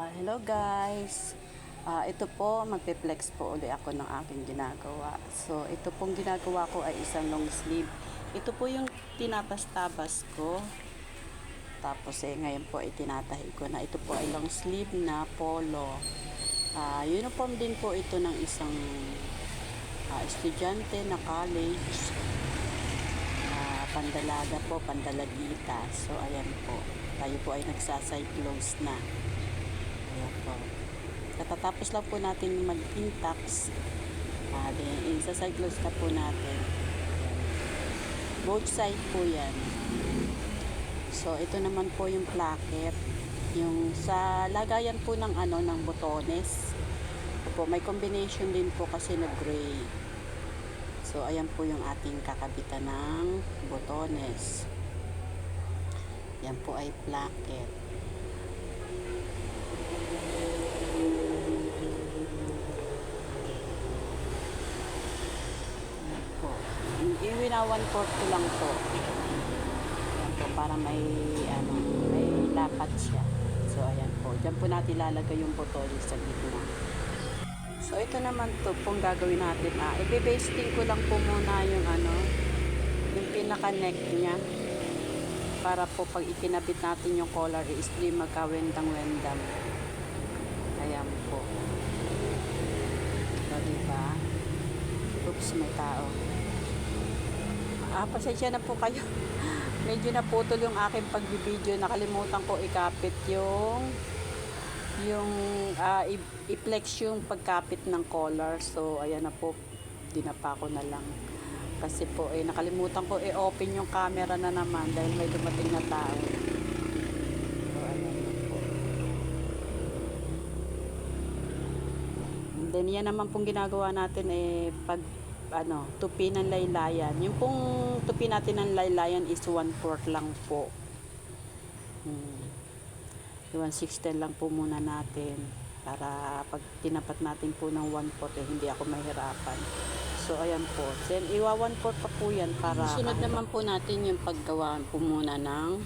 Hello guys. Ito po, magpe-flex po uli ako ng aking ginagawa. So, ito pong ginagawa ko ay isang long sleeve. Ito po yung tinatas-tabas ko. Tapos ngayon po ay tinatahi ko na. Ito po ay long sleeve na polo. Uniform din po ito ng isang estudyante na college. Pandalaga po, pandalagita. So, ayan po. Tayo po ay nagsa-cyclones na. Ayan po. Katatapos lang po natin mag-intax. Isa-cyclones na po natin. Both side po yan. So, ito naman po yung placket. Yung sa lagayan po ng ng botones. Po, may combination din po kasi na gray. So, ayan po yung ating kakabitan ng botones. Yan po ay placket. Yan po. Iwina 1/4 ko lang po. Yan po, para may lapat siya. So, ayan po. Diyan po natin lalagay yung botones sa gitna. So, ito naman to pong gagawin natin. I-basting ko lang po muna yung yung pinaka-neck niya. Para po pag ikinabit natin yung collar, i-stream magka-wendang-wendang. Ayan po. So, diba? Oops, may tao. Pasensya na po kayo. Medyo naputol yung aking pagbibideo. Nakalimutan ko ikapit yung i-flex yung pagkapit ng collar. So ayan na po, dinapa ko na lang kasi po nakalimutan ko open yung camera na naman dahil may dumating na tao. So ayan na po. And then yan naman pong ginagawa natin pag tupi ng laylayan. Yung pong tupi natin ng laylayan is 1/4 lang po. 1/6 lang po muna natin para pag tinapat natin po ng 1/4 hindi ako mahirapan. So ayan po, then iwa 1/4 pa po yan para sunod naman po natin yung paggawa po muna ng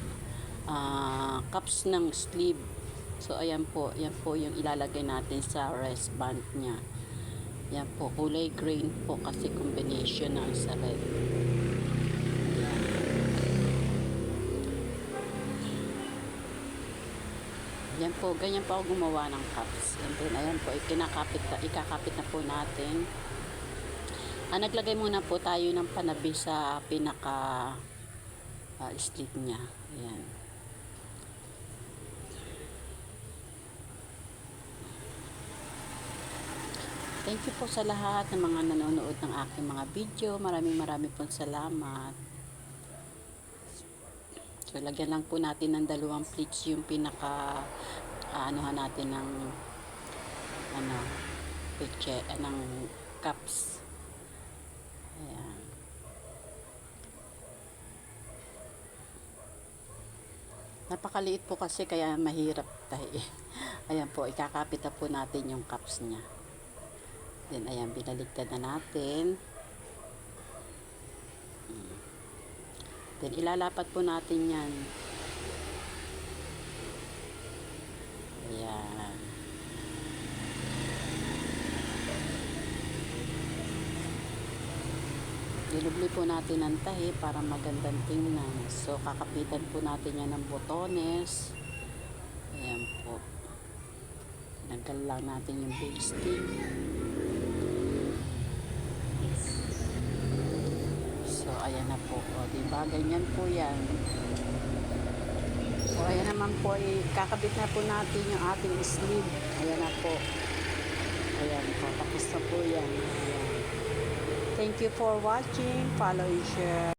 cups ng sleeve. So ayan po, yan po yung ilalagay natin sa wristband nya. Yan po, kulay green po kasi combination ng sa red. Yan po, ganyan po ako gumawa ng cups. And then, ayan po, ikakapit na po natin. Naglagay muna po tayo ng panabi sa pinaka slit niya. Ayan. Thank you po sa lahat ng mga nanonood ng aking mga video. Maraming pong salamat. So, lagyan lang po natin ng 2 pleats yung pinaka natin ng peche, ng cups. Ayan. Napakaliit po kasi kaya mahirap tayo. Ayan po, ikakapit na po natin yung cups niya. Then, ayan, binaligtad na natin. Then, ilalapat po natin yan. Ayan. Dinubli po natin ang tahi para magandang tingnan. So, kakapitan po natin yan ng botones. Ayan po. Tinanggal lang natin yung basting. So, ayan na po. O, diba? Ganyan po yan. So, ayan naman po. Kakabit na po natin yung ating sleeve. Ayan na po. Ayan po. Tapos na po yan. Ayan. Thank you for watching. Follow and share.